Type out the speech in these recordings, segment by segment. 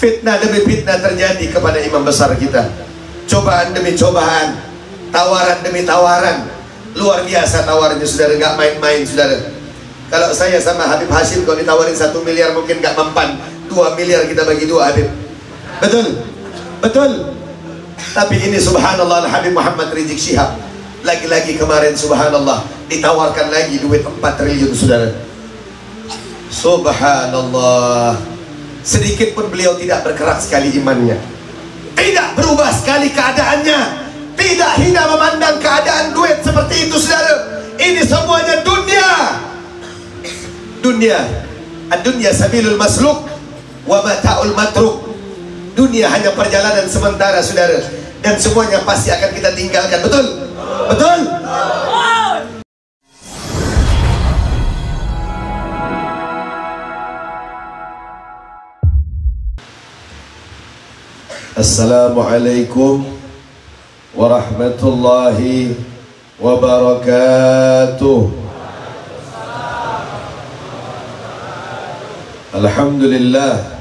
Fitnah demi fitnah terjadi kepada imam besar kita. Cobaan demi cobaan, tawaran demi tawaran. Luar biasa tawarannya saudara, nggak main-main saudara. Kalau saya sama Habib Hashim kalau ditawarin 1 miliar mungkin nggak mempan. 2 miliar kita bagi 2 Habib. Betul? Betul? Tapi ini subhanallah Habib Muhammad Rizik Syihab. Lagi-lagi kemarin subhanallah ditawarkan lagi duit 4 triliun saudara. Subhanallah. Sedikit pun beliau tidak bergerak sekali imannya. Tidak berubah sekali keadaannya. Tidak hina memandang keadaan duit seperti itu saudara. Ini semuanya dunia. Dunia. Ad-dunya sabilul masluk wa mata'ul matruk. Dunia hanya perjalanan sementara saudara. Dan semuanya pasti akan kita tinggalkan. Betul? Betul? Assalamualaikum warahmatullahi wabarakatuh. Alhamdulillah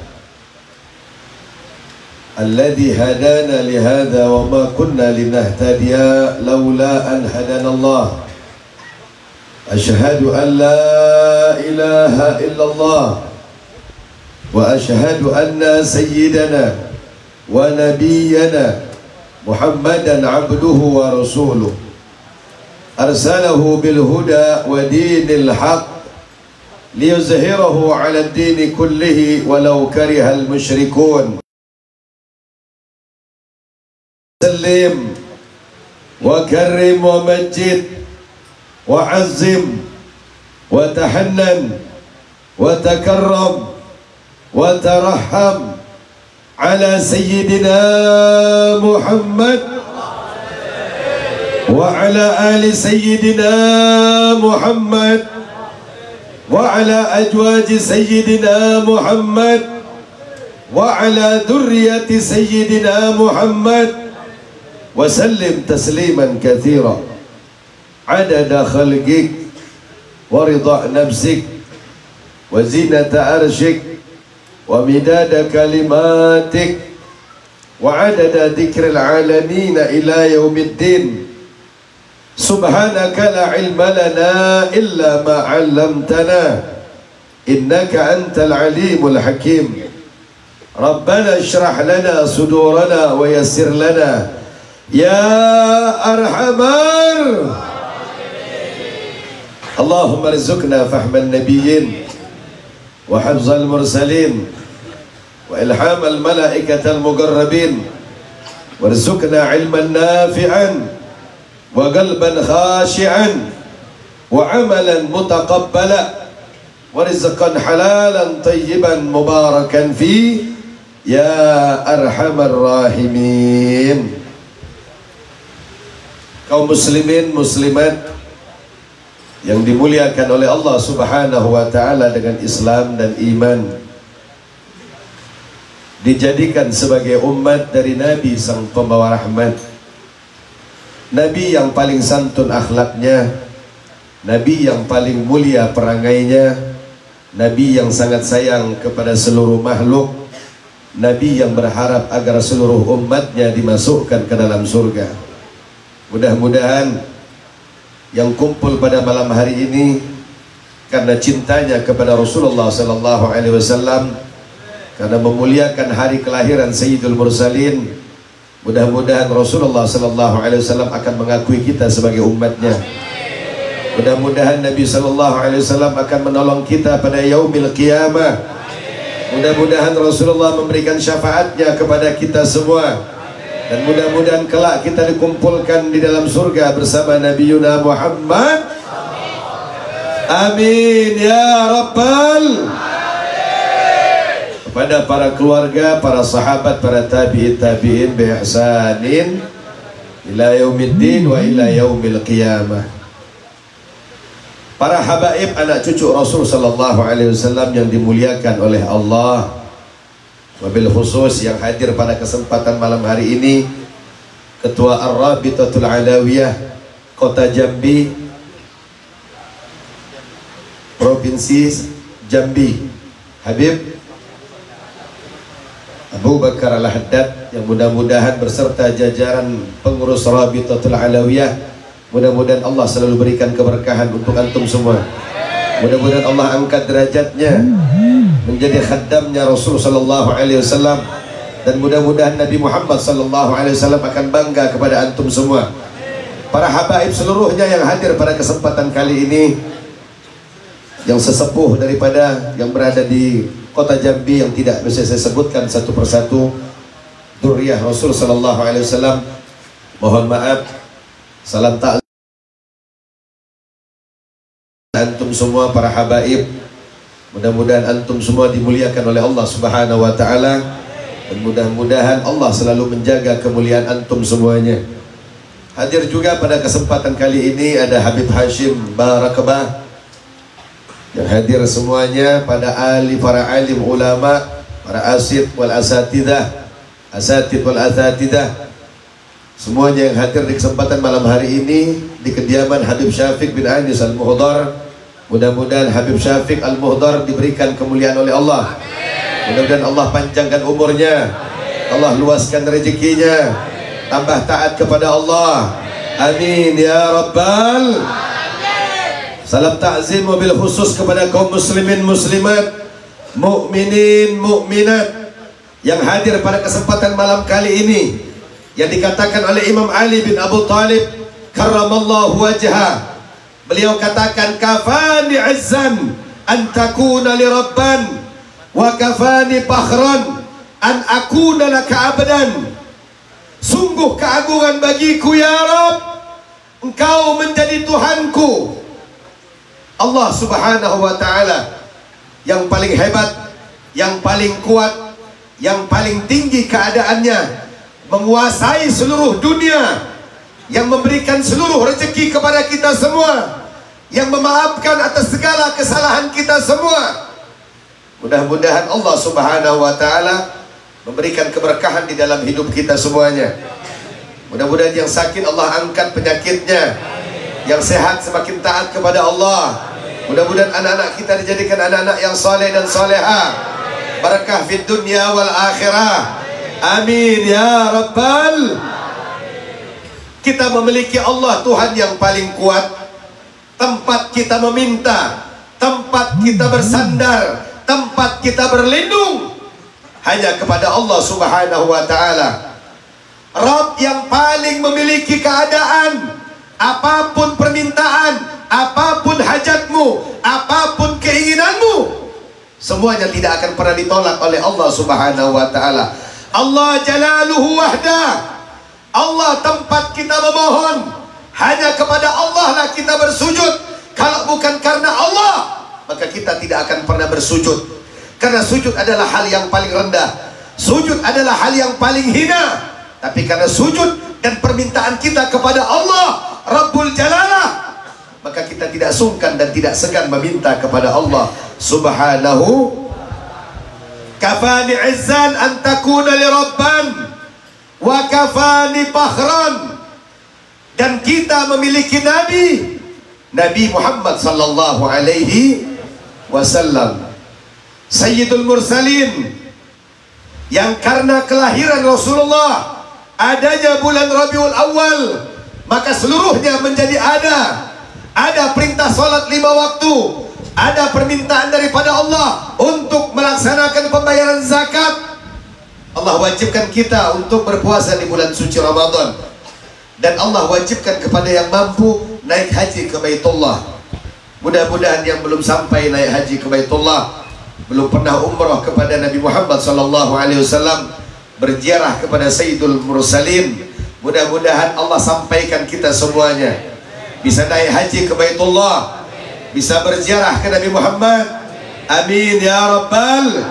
alladzi hadana lihadza wa ma kunna linahtadiya laula an hadana Allah. Asyhadu an la ilaha illallah wa asyhadu anna sayyidana wa nabiyyana Muhammadan abduhu wa rasuluh arsalahu bil huda wa dinil haq liyuzhirahu ala ad-din kullihi walau karihal musyrikun. Sallim wa karrim wa majid wa azzim wa tahannan wa takarram wa tarahham ala sayyidina Muhammad wa ala ali sayyidina Muhammad wa ala ajwaji sayyidina Muhammad wa ala dhurriyyati sayyidina Muhammad wa sallim tasliman katsira adada khalqik wa ridha nafsik wa zinata arshik wa midada kalimatik wa adada dzikril alamin ila yaumiddin. Subhanaka la ilma lana illa ma 'allamtana innaka antal alimul hakim. Rabbana ishrah lana sudurana wa yassir lana ya arhamar. Allahumma rizqna fahman nabiyyin wa hafzal mursalin wa ilhamal malaikatal muqarrabin warzuqna ilman nafi'an wa qalban khashi'an wa amalan mutaqabbala wa rizqan halalan tayyiban mubarakan fi ya arhamar rahimin. Kaum muslimin muslimat yang dimuliakan oleh Allah subhanahu wa ta'ala dengan Islam dan iman, dijadikan sebagai umat dari Nabi sang pembawa rahmat, Nabi yang paling santun akhlaknya, Nabi yang paling mulia perangainya, Nabi yang sangat sayang kepada seluruh makhluk, Nabi yang berharap agar seluruh umatnya dimasukkan ke dalam surga. Mudah-mudahan yang kumpul pada malam hari ini karena cintanya kepada Rasulullah sallallahu alaihi wasallam, karena memuliakan hari kelahiran Sayyidul Mursalin, mudah-mudahan Rasulullah sallallahu alaihi wasallam akan mengakui kita sebagai umatnya. Mudah-mudahan Nabi sallallahu alaihi wasallam akan menolong kita pada yaumil qiyamah. Mudah-mudahan Rasulullah memberikan syafaatnya kepada kita semua. Dan mudah-mudahan kelak kita dikumpulkan di dalam surga bersama Nabi Yuna Muhammad. Amin ya Rabbal. Kepada para keluarga, para sahabat, para tabi'in bi ihsanin ila yaumiddin wa ila yaumil qiyamah. Para habaib anak cucu Rasul sallallahu alaihi wasallam yang dimuliakan oleh Allah. Wabil khusus yang hadir pada kesempatan malam hari ini, Ketua Ar-Rabitatul Alawiyah Kota Jambi, Provinsi Jambi, Habib Abu Bakar Al-Haddad, yang mudah-mudahan berserta jajaran pengurus Rabitatul Alawiyah, mudah-mudahan Allah selalu berikan keberkahan untuk antum semua. Mudah-mudahan Allah angkat derajatnya menjadi khaddamnya Rasul sallallahu alaihi wasallam, dan mudah-mudahan Nabi Muhammad sallallahu alaihi wasallam akan bangga kepada antum semua. Para habaib seluruhnya yang hadir pada kesempatan kali ini, yang sesepuh daripada yang berada di kota Jambi yang tidak bisa saya sebutkan satu persatu, dzurriyyah Rasul sallallahu alaihi wasallam, mohon maaf. Salam ta'zim antum semua para habaib. Mudah-mudahan antum semua dimuliakan oleh Allah Subhanahu wa taala, dan mudah-mudahan Allah selalu menjaga kemuliaan antum semuanya. Hadir juga pada kesempatan kali ini ada Habib Hashim Barakabah, yang hadir semuanya pada para alim ulama, para asid wal asatidah, asatid wal asatidah, semuanya yang hadir di kesempatan malam hari ini di kediaman Habib Syafiq bin Anis Al-Muhdar. Mudah-mudahan Habib Syafiq Al-Muhdar diberikan kemuliaan oleh Allah. Mudah-mudahan Allah panjangkan umurnya, Allah luaskan rezekinya, tambah taat kepada Allah. Amin ya Rabbal. Salam ta'zim wabil khusus kepada kaum muslimin muslimat, mukminin mukminat yang hadir pada kesempatan malam kali ini, yang dikatakan oleh Imam Ali bin Abu Talib karramallahu wajhah. Beliau katakan, kafani izzan an takuna li rabban, wa kafani fakhran an akuna laka abdan. Sungguh keagungan bagiku ya Rabb, engkau menjadi Tuhanku. Allah Subhanahu wa ta'ala yang paling hebat, yang paling kuat, yang paling tinggi keadaannya, menguasai seluruh dunia, yang memberikan seluruh rezeki kepada kita semua, yang memaafkan atas segala kesalahan kita semua. Mudah-mudahan Allah Subhanahu wa ta'ala memberikan keberkahan di dalam hidup kita semuanya. Mudah-mudahan yang sakit Allah angkat penyakitnya, yang sehat semakin taat kepada Allah. Mudah-mudahan anak-anak kita dijadikan anak-anak yang saleh dan salehah, barakah fid dunya wal akhirah. Amin ya Rabbal. Kita memiliki Allah Tuhan yang paling kuat, tempat kita meminta, tempat kita bersandar, tempat kita berlindung hanya kepada Allah Subhanahu wa ta'ala. Rabb yang paling memiliki keadaan. Apapun permintaan, apapun hajatmu, apapun keinginanmu, semuanya tidak akan pernah ditolak oleh Allah Subhanahu wa ta'ala. Allah jalaluhu wahda. Allah tempat kita memohon, hanya kepada Allah lah kita bersujud. Kalau bukan karena Allah, maka kita tidak akan pernah bersujud. Karena sujud adalah hal yang paling rendah, sujud adalah hal yang paling hina. Tapi karena sujud dan permintaan kita kepada Allah Rabbul Jalalah, maka kita tidak sungkan dan tidak segan meminta kepada Allah Subhanahu. Kafani izzan an takuna li rabban, wa kafani fakhran. Dan kita memiliki Nabi Muhammad sallallahu alaihi wasallam, Sayyidul Mursalin, yang karena kelahiran Rasulullah, adanya bulan Rabiul Awal, maka seluruhnya menjadi ada perintah salat 5 waktu, ada permintaan daripada Allah untuk melaksanakan pembayaran zakat. Allah wajibkan kita untuk berpuasa di bulan suci Ramadan, dan Allah wajibkan kepada yang mampu naik haji ke Baitullah. Mudah-mudahan yang belum sampai naik haji ke Baitullah, belum pernah umrah kepada Nabi Muhammad sallallahu alaihi wasallam, berziarah kepada Sayyidul Mursalin, mudah-mudahan Allah sampaikan kita semuanya bisa naik haji ke Baitullah, bisa berziarah ke Nabi Muhammad. Amin ya Rabbal.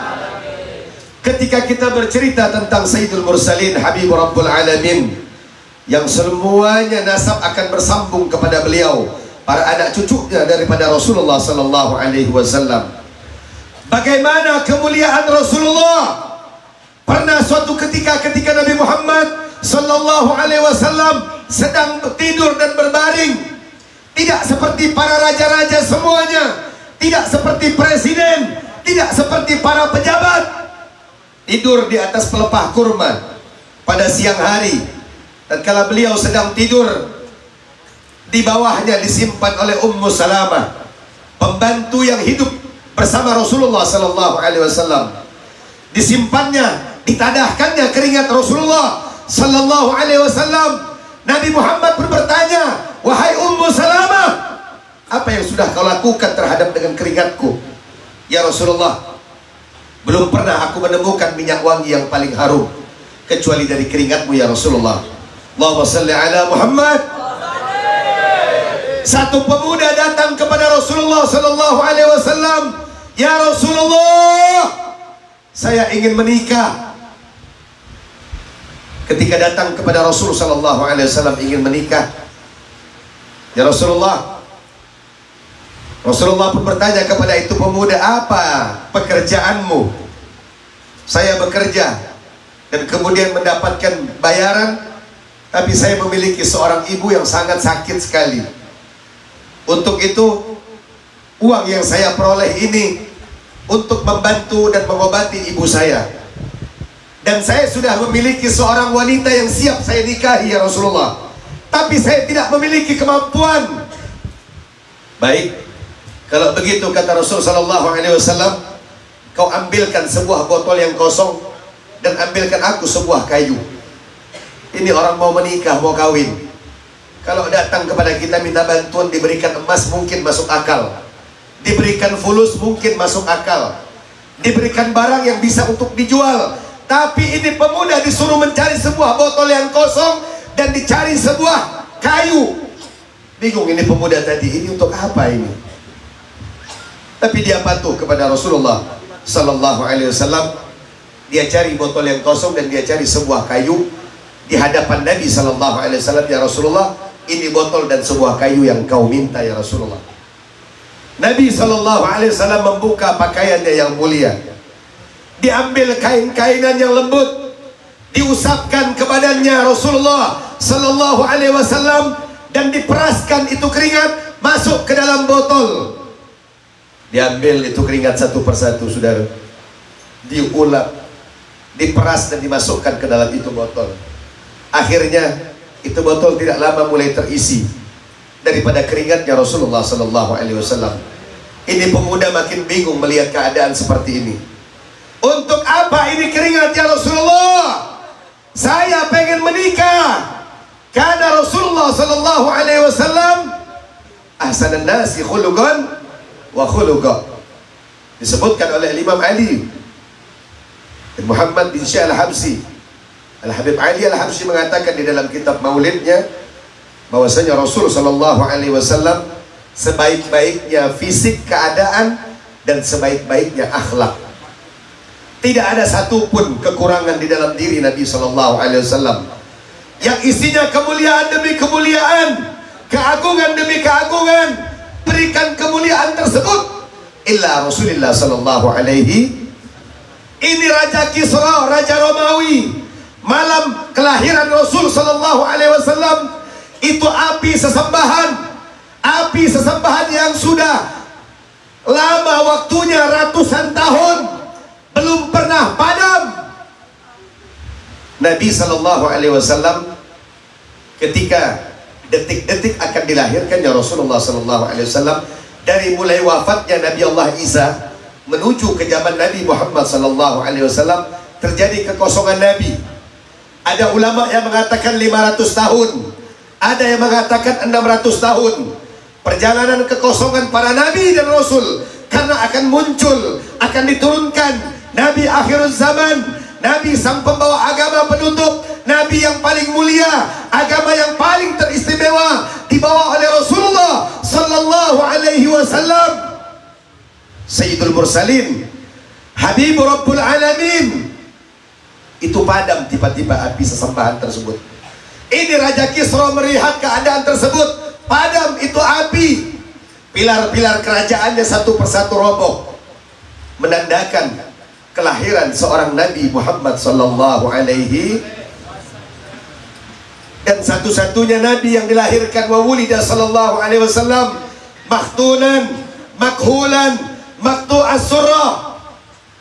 Ketika kita bercerita tentang Sayyidul Mursalin, Habib Rabbul Alamin, yang semuanya nasab akan bersambung kepada beliau, para anak cucunya daripada Rasulullah sallallahu alaihi wasallam. Bagaimana kemuliaan Rasulullah? Pernah suatu ketika Nabi Muhammad sallallahu alaihi wasallam sedang tidur dan berbaring, tidak seperti para raja-raja semuanya, tidak seperti presiden, tidak seperti para pejabat. tidur di atas pelepah kurma pada siang hari, dan kala beliau sedang tidur, di bawahnya disimpan oleh Ummu Salamah, pembantu yang hidup bersama Rasulullah sallallahu alaihi wasallam. Disimpannya, ditadahkannya keringat Rasulullah sallallahu alaihi wasallam. Nabi Muhammad pun bertanya, "Wahai Ummu Salamah, apa yang sudah kau lakukan terhadap dengan keringatku?" "Ya Rasulullah, belum pernah aku menemukan minyak wangi yang paling harum kecuali dari keringatmu ya Rasulullah." Allahumma salli ala Muhammad. Satu pemuda datang kepada Rasulullah sallallahu alaihi wasallam, "Ya Rasulullah, saya ingin menikah." Ketika datang kepada Rasul sallallahu alaihi wasallam ingin menikah, "Ya Rasulullah." Rasulullah pun bertanya kepada itu pemuda, "Apa pekerjaanmu?" "Saya bekerja dan kemudian mendapatkan bayaran, tapi saya memiliki seorang ibu yang sangat sakit sekali. Untuk itu, uang yang saya peroleh ini untuk membantu dan mengobati ibu saya. Dan saya sudah memiliki seorang wanita yang siap saya nikahi ya Rasulullah, tapi saya tidak memiliki kemampuan." "Baik, kalau begitu," kata Rasul sallallahu alaihi wasallam, "kau ambilkan sebuah botol yang kosong dan ambilkan aku sebuah kayu." Ini orang mau menikah, mau kawin. Kalau datang kepada kita minta bantuan, diberikan emas mungkin masuk akal, diberikan fulus mungkin masuk akal, diberikan barang yang bisa untuk dijual. Tapi ini pemuda disuruh mencari sebuah botol yang kosong dan dicari sebuah kayu. Bingung ini pemuda tadi, ini untuk apa ini? Tapi dia patuh kepada Rasulullah sallallahu alaihi wasallam. Dia cari botol yang kosong dan dia cari sebuah kayu di hadapan Nabi sallallahu alaihi wasallam. "Ya Rasulullah, ini botol dan sebuah kayu yang kau minta ya Rasulullah." Nabi sallallahu alaihi wasallam membuka pakaiannya yang mulia. Diambil kain-kainan yang lembut, diusapkan ke badannya Rasulullah sallallahu alaihi wasallam, dan diperaskan itu keringat masuk ke dalam botol. Diambil itu keringat satu persatu, saudara, diulap, diperas dan dimasukkan ke dalam itu botol. Akhirnya itu botol tidak lama mulai terisi daripada keringatnya Rasulullah sallallahu alaihi wasallam. Ini pemuda makin bingung melihat keadaan seperti ini. "Untuk apa ini keringat ya Rasulullah? Saya pengen menikah." Karena Rasulullah sallallahu alaihi wasallam ahsanan nasi khuluqan wa khuluqa. Disebutkan oleh Imam Ali bin Muhammad bin Syekh Al-Habsyi, Al-Habib Ali Al-Habsyi mengatakan di dalam kitab maulidnya bahwasanya Rasul sallallahu alaihi wasallam sebaik-baiknya fisik keadaan dan sebaik-baiknya akhlak. Tidak ada satupun kekurangan di dalam diri Nabi sallallahu alaihi wasallam yang isinya kemuliaan demi kemuliaan, keagungan demi keagungan. Berikan kemuliaan tersebut illa Rasulullah sallallahu alaihi. Ini Raja Kisra, Raja Romawi, malam kelahiran Rasul sallallahu alaihi wasallam, itu api sesembahan yang sudah lama waktunya, ratusan tahun, belum pernah padam. Nabi sallallahu alaihi wasallam ketika detik-detik akan dilahirkannya Rasulullah sallallahu alaihi wasallam, dari mulai wafatnya Nabi Allah Isa menuju ke zaman Nabi Muhammad sallallahu alaihi wasallam, terjadi kekosongan Nabi. Ada ulama yang mengatakan 500 tahun, ada yang mengatakan 600 tahun. Perjalanan kekosongan para nabi dan rasul, karena akan muncul, akan diturunkan Nabi akhir zaman, Nabi sang pembawa agama penutup, Nabi yang paling mulia, agama yang paling teristimewa dibawa oleh Rasulullah sallallahu alaihi wasallam, Sayyidul Mursalin, Habibur Rabbul Alamin. Itu padam tiba-tiba api sesembahan tersebut. Ini Raja Kisra melihat keadaan tersebut, padam itu api. Pilar-pilar kerajaannya satu persatu roboh, menandakan kelahiran seorang Nabi Muhammad sallallahu alaihi. Dan satu-satunya Nabi yang dilahirkan wa wulida sallallahu alaihi wasallam makhtunan, makhulan, maktu'as surah,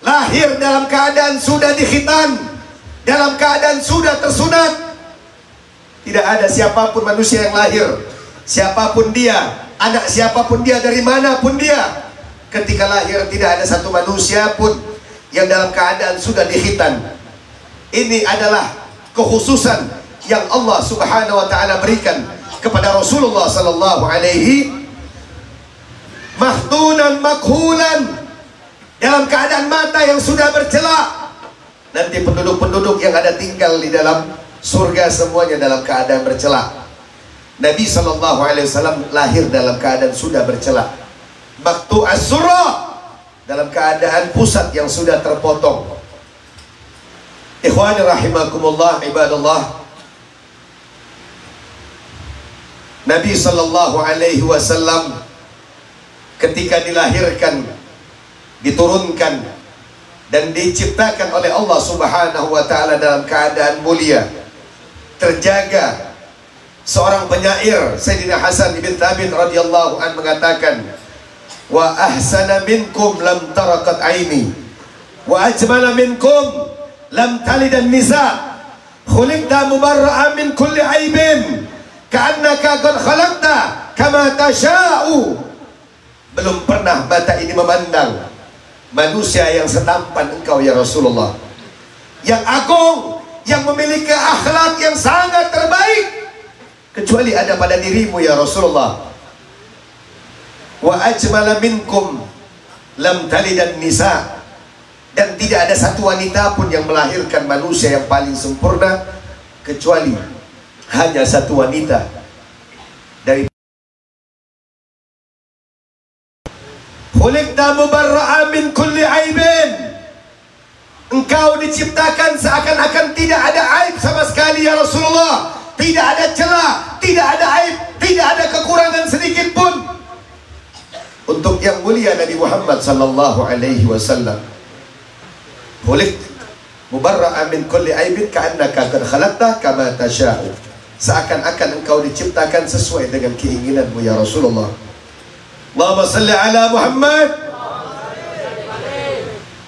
lahir dalam keadaan sudah dikhitan, dalam keadaan sudah tersunat. Tidak ada siapapun manusia yang lahir, siapapun dia, anak siapapun dia, dari manapun dia, ketika lahir tidak ada satu manusia pun yang dalam keadaan sudah dikhitan. Ini adalah kekhususan yang Allah Subhanahu wa taala berikan kepada Rasulullah sallallahu alaihi, mahtunan makhulan, dalam keadaan mata yang sudah bercelak. Nanti penduduk-penduduk yang ada tinggal di dalam surga semuanya dalam keadaan bercelak. Nabi sallallahu alaihi wasallam lahir dalam keadaan sudah bercelak. Maktu as-surra, dalam keadaan pusat yang sudah terpotong. Ikhwani rahimakumullah, ibadallah. Nabi sallallahu alaihi wasallam ketika dilahirkan, diturunkan dan diciptakan oleh Allah Subhanahu wa taala dalam keadaan mulia, terjaga. Seorang penyair, Sayyidina Hasan bin Thabit radhiyallahu an mengatakan, wa ahsana minkum lam tarakat aini, wa ajmala minkum lam talidan nisa, khuliqta mubarra'a min kulli aibin, ka'annaka qad khalaqta kama tasha'u. Belum pernah mata ini memandang manusia yang setampan engkau ya Rasulullah, yang agung, yang memiliki akhlak yang sangat terbaik, kecuali ada pada dirimu ya Rasulullah. Wa ajmala minkum lam talidan nisa, dan tidak ada satu wanita pun yang melahirkan manusia yang paling sempurna, kecuali hanya satu wanita dari khuliqta mubarra'a min kulli aibin. Engkau diciptakan seakan-akan tidak ada aib sama sekali ya Rasulullah. Tidak ada celah, tidak ada aib, tidak ada kekurangan sedikit pun. Untuk yang mulia Nabi Muhammad sallallahu alaihi wasallam, khuliqta mubarra'a min kulli aibin ka'annaka qad khalaqta kama tasha'u. Seakan-akan engkau diciptakan sesuai dengan keinginanmu ya Rasulullah. Allahumma salli ala Muhammad.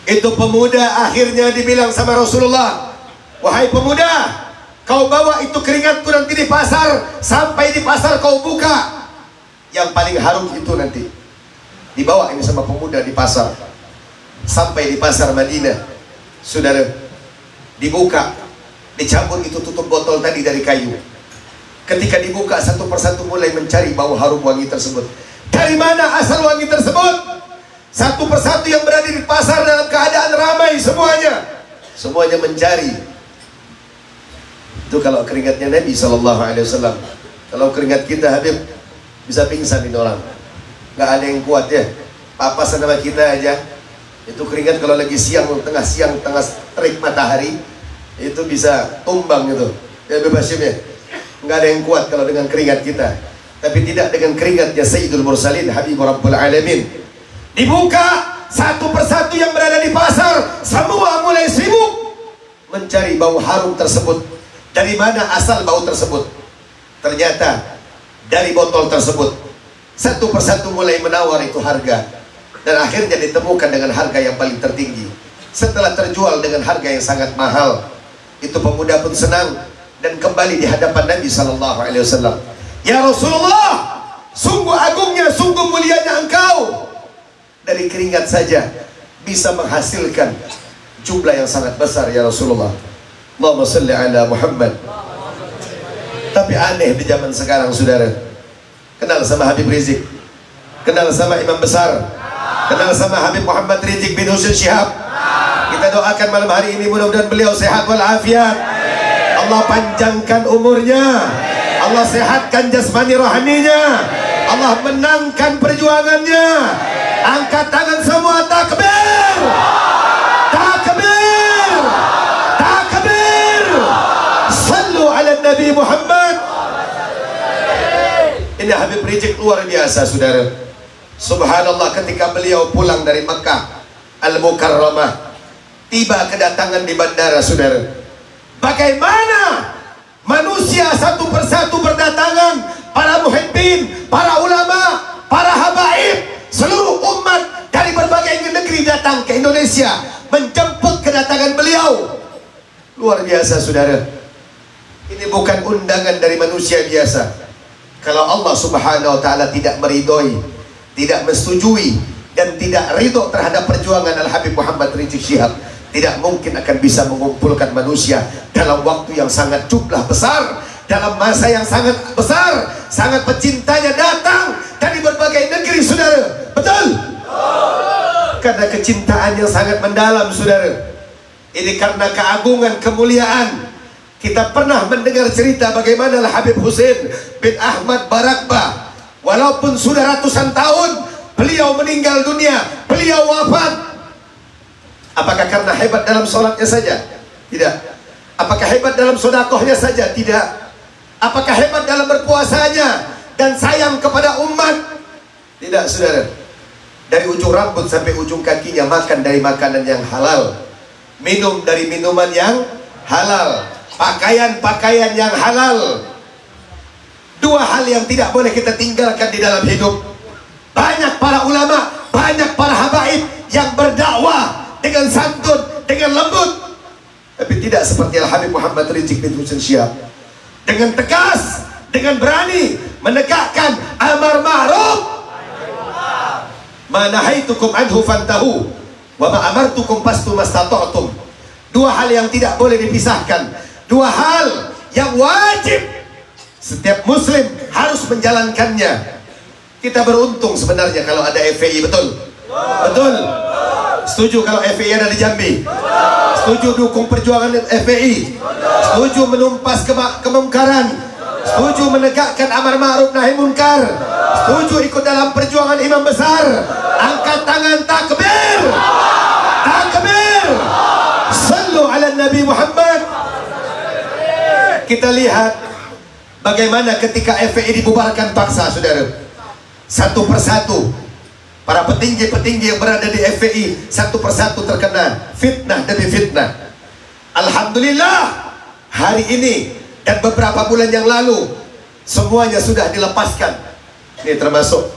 Itu pemuda akhirnya dibilang sama Rasulullah, wahai pemuda, kau bawa itu keringatku nanti di pasar, sampai di pasar kau buka. Yang paling harum itu nanti dibawa ini sama pemuda di pasar, sampai di pasar Madinah. Saudara, dibuka, dicabut itu tutup botol tadi dari kayu. Ketika dibuka, satu persatu mulai mencari bau harum wangi tersebut. Dari mana asal wangi tersebut? Satu persatu yang berada di pasar dalam keadaan ramai semuanya mencari. Itu kalau keringatnya Nabi sallallahu alaihi wasallam. Kalau keringat kita Habib, bisa pingsan ini orang. Nggak ada yang kuat ya. Papasan sama kita aja. Itu keringat kalau lagi siang, tengah terik matahari, itu bisa tumbang gitu. Ya bebas ya. Nggak ada yang kuat kalau dengan keringat kita. Tapi tidak dengan keringatnya Sayyidul Mursalin, Habibur Rabbul Alamin. Dibuka, satu persatu yang berada di pasar, semua mulai sibuk mencari bau harum tersebut. Dari mana asal bau tersebut? Ternyata dari botol tersebut. Satu persatu mulai menawar itu harga, dan akhirnya ditemukan dengan harga yang paling tertinggi. Setelah terjual dengan harga yang sangat mahal, itu pemuda pun senang dan kembali di hadapan Nabi sallallahu alaihi wasallam. Ya Rasulullah, sungguh agungnya, sungguh mulianya engkau. Dari keringat saja bisa menghasilkan jumlah yang sangat besar ya Rasulullah. Allahumma salli ala Muhammad. Tapi aneh di zaman sekarang saudara. Kenal sama Habib Rizik, kenal sama imam besar, kenal sama Habib Muhammad Rizik bin Husain Syihab. Kita doakan malam hari ini mudah-mudahan beliau sehat walafiat. Allah panjangkan umurnya, Allah sehatkan jasmani rohaninya, Allah menangkan perjuangannya. Angkat tangan semua, takbir, takbir, takbir. Sallu ala Nabi Muhammad. Ini Habib Rizik luar biasa saudara. Subhanallah, ketika beliau pulang dari Mekah Al-Mukarramah, tiba kedatangan di bandara saudara. Bagaimana manusia satu persatu berdatangan, para muhibbin, para ulama, para habaib, seluruh umat dari berbagai negeri datang ke Indonesia menjemput kedatangan beliau. Luar biasa saudara. Ini bukan undangan dari manusia biasa. Kalau Allah subhanahu wa ta'ala tidak meridhoi, tidak menyetujui, dan tidak ridho terhadap perjuangan Al-Habib Muhammad Rizik Syihab, tidak mungkin akan bisa mengumpulkan manusia dalam waktu yang sangat jumlah besar, dalam masa yang sangat besar. Sangat pecintanya datang dari berbagai negeri saudara. Betul? Karena kecintaan yang sangat mendalam saudara. Ini karena keagungan, kemuliaan. Kita pernah mendengar cerita bagaimana Al-Habib Husain bin Ahmad Barakbah, walaupun sudah ratusan tahun beliau meninggal dunia, beliau wafat. Apakah karena hebat dalam sholatnya saja? Tidak. Apakah hebat dalam sodakohnya saja? Tidak. Apakah hebat dalam berpuasanya dan sayang kepada umat? Tidak saudara. Dari ujung rambut sampai ujung kakinya makan dari makanan yang halal, minum dari minuman yang halal, pakaian-pakaian yang halal. Dua hal yang tidak boleh kita tinggalkan di dalam hidup. Banyak para ulama, banyak para habaib yang berdakwah dengan santun, dengan lembut, tapi tidak seperti Al-Habib Muhammad Rizik bin Husain Syihab. Dengan tegas, dengan berani menegakkan amar ma'ruf, ma nahaitukum anhu fantahu wa ma amartukum fastu mastata'tum. Dua hal yang tidak boleh dipisahkan, dua hal yang wajib setiap muslim harus menjalankannya. Kita beruntung sebenarnya kalau ada FPI, betul? Betul? Setuju kalau FPI ada di Jambi? Setuju dukung perjuangan FPI? Setuju menumpas kemungkaran? Setuju menegakkan amar ma'ruf nahi munkar? Setuju ikut dalam perjuangan imam besar? Angkat tangan, takbir! Takbir! Sallu ala Nabi Muhammad. Kita lihat bagaimana ketika FPI dibubarkan paksa saudara. Satu persatu para petinggi-petinggi yang berada di FPI satu persatu terkena fitnah demi fitnah. Alhamdulillah hari ini dan beberapa bulan yang lalu semuanya sudah dilepaskan. Ini termasuk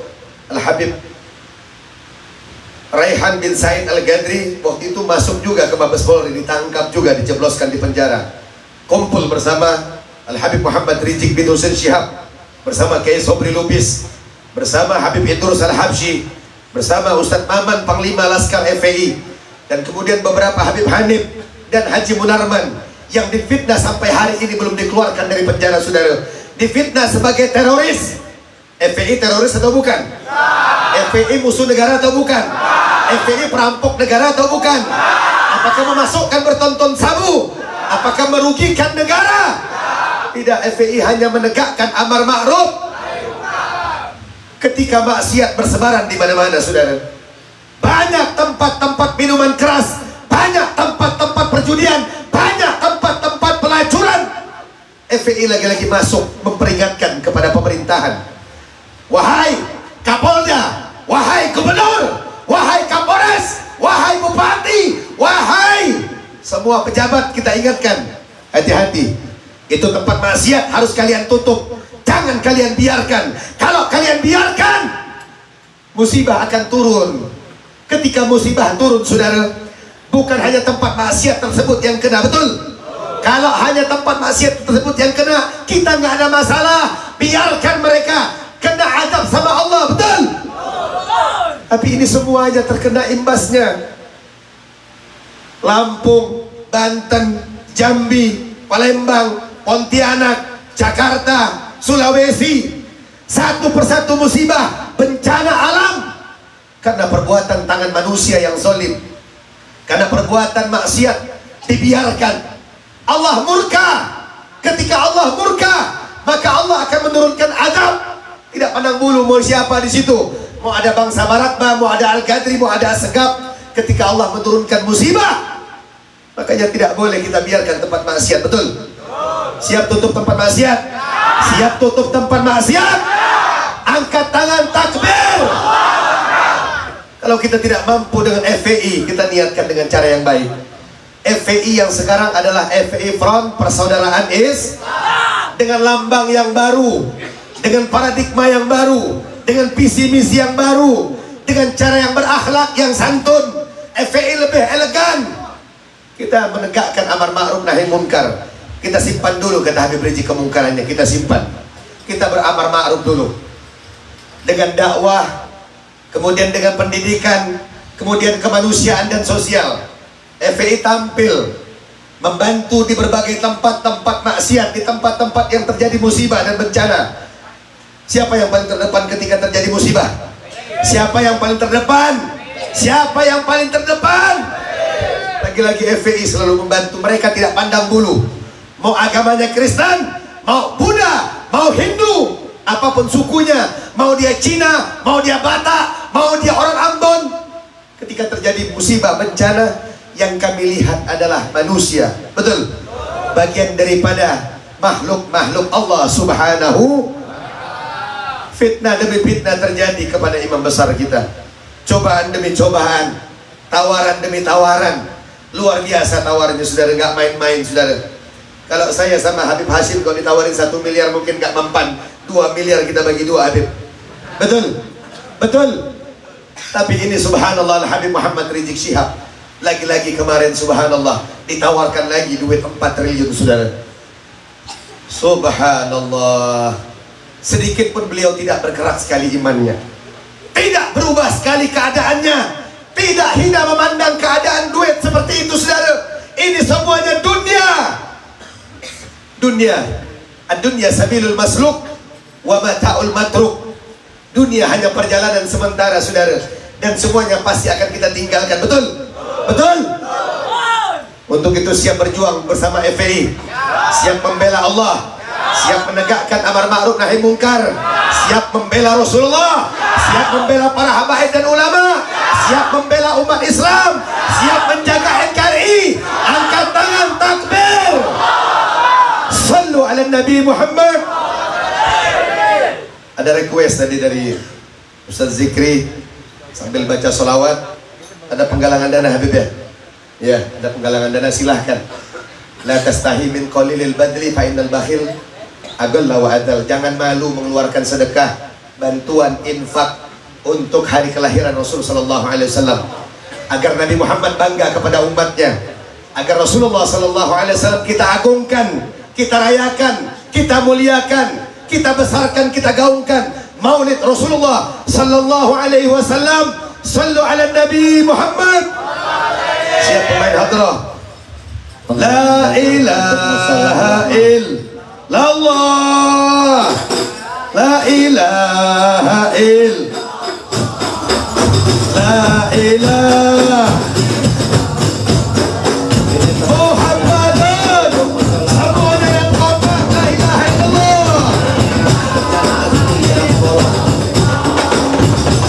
Al-Habib Raihan bin Said Al-Gadri, waktu itu masuk juga ke Mabes Polri, ditangkap juga, dijebloskan di penjara. Kumpul bersama Al-Habib Muhammad Rizik bin Husain Syihab, bersama Kiai Sobri Lubis, bersama Habib Idrus Al-Habsyi, bersama Ustadz Maman Panglima Laskar FPI, dan kemudian beberapa Habib Hanif dan Haji Munarman yang difitnah sampai hari ini belum dikeluarkan dari penjara saudara. Difitnah sebagai teroris. FPI teroris atau bukan? FPI musuh negara atau bukan? FPI perampok negara atau bukan? Apakah memasukkan bertonton sabu? Apakah merugikan negara? Tidak, FPI hanya menegakkan amar ma'ruf. Ketika maksiat bersebaran di mana-mana saudara, banyak tempat-tempat minuman keras, banyak tempat-tempat perjudian, banyak tempat-tempat pelacuran. FPI lagi-lagi masuk memperingatkan kepada pemerintahan, wahai Kapolda, wahai Gubernur, wahai Kapolres, wahai Bupati, wahai semua pejabat, kita ingatkan, hati-hati, itu tempat maksiat harus kalian tutup. Jangan kalian biarkan. Kalau kalian biarkan, musibah akan turun. Ketika musibah turun saudara, bukan hanya tempat maksiat tersebut yang kena, betul? Kalau hanya tempat maksiat tersebut yang kena, kita nggak ada masalah. Biarkan mereka kena azab sama Allah, betul? Tapi ini semuanya terkena imbasnya. Lampung, Banten, Jambi, Palembang, Pontianak, Jakarta, Sulawesi, satu persatu musibah, bencana alam karena perbuatan tangan manusia yang zalim, karena perbuatan maksiat dibiarkan. Allah murka. Ketika Allah murka, maka Allah akan menurunkan azab. Tidak pandang bulu mau siapa di situ, mau ada bangsa Baratba, mau ada Al-Gadri, mau ada Asegaf. Ketika Allah menurunkan musibah, makanya tidak boleh kita biarkan tempat maksiat, betul? Siap tutup tempat maksiat? Siap tutup tempat maksiat? Angkat tangan, takbir. Kalau kita tidak mampu dengan FPI, kita niatkan dengan cara yang baik. FPI yang sekarang adalah FPI Front Persaudaraan Islam, dengan lambang yang baru, dengan paradigma yang baru, dengan visi misi yang baru. dengan cara yang berakhlak, yang santun. FPI lebih elegan. Kita menegakkan amar ma'ruf nahi munkar. Kita simpan dulu, kata Habib Rizik, kemungkarannya kita simpan. Kita beramar ma'ruf dulu dengan dakwah, kemudian dengan pendidikan, kemudian kemanusiaan dan sosial. FPI tampil membantu di berbagai tempat-tempat maksiat, di tempat-tempat yang terjadi musibah dan bencana. Siapa yang paling terdepan ketika terjadi musibah? Siapa yang paling terdepan? Siapa yang paling terdepan? Lagi-lagi FPI selalu membantu. Mereka tidak pandang bulu, mau agamanya Kristen, mau Buddha, mau Hindu, apapun sukunya, mau dia Cina, mau dia Batak, mau dia orang Ambon. Ketika terjadi musibah bencana, yang kami lihat adalah manusia. Betul? Bagian daripada makhluk-makhluk Allah subhanahu. Fitnah demi fitnah terjadi kepada imam besar kita. Cobaan demi cobaan, tawaran demi tawaran. Luar biasa tawarannya, saudara, nggak main-main, saudara. Kalau saya sama Habib Hashim, kalau ditawarin 1 miliar mungkin nggak mempan. 2 miliar kita bagi 2, Habib. Betul? Betul? Tapi ini subhanallah, Habib Muhammad Rizik Syihab lagi-lagi kemarin subhanallah ditawarkan lagi duit 4 triliun, saudara. Subhanallah. Sedikit pun beliau tidak bergerak sekali imannya, tidak berubah sekali keadaannya, tidak hina memandang keadaan duit seperti itu, saudara. Ini semuanya dunia. Dunia, ad-dunya sabilul masluk wa mata'ul matruk. Dunia hanya perjalanan sementara, saudara, dan semuanya pasti akan kita tinggalkan. Betul? Betul? Untuk itu siap berjuang bersama FPI, siap membela Allah, siap menegakkan amar ma'ruf nahi munkar, siap membela Rasulullah, siap membela para habaib dan ulama, siap membela umat Islam, siap menjaga NKRI. Angkat tangan, takbir. Sallu ala Nabi Muhammad. Ada request tadi dari Ustaz Zikri sambil baca sholawat. Ada penggalangan dana, Habib, ya? Ya, ada penggalangan dana, silahkan. La tastahi min qalilil badli fa innal bakhil agalla wa adal. Jangan malu mengeluarkan sedekah, bantuan, infak untuk hari kelahiran Rasul sallallahu alaihi wasallam, agar Nabi Muhammad bangga kepada umatnya, agar Rasulullah sallallahu alaihi wasallam kita agungkan, kita rayakan, kita muliakan, kita besarkan, kita gaungkan Maulid Rasulullah sallallahu alaihi wasallam. Sallu ala Nabi Muhammad. Siap pemain hadrah. La ilaha illallah, la ilaha illallah, la ilaha Muhammadun. Semuanya yang kompak, la ilaha illallah,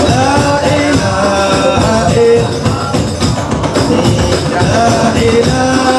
la ilaha illallah, la ilaha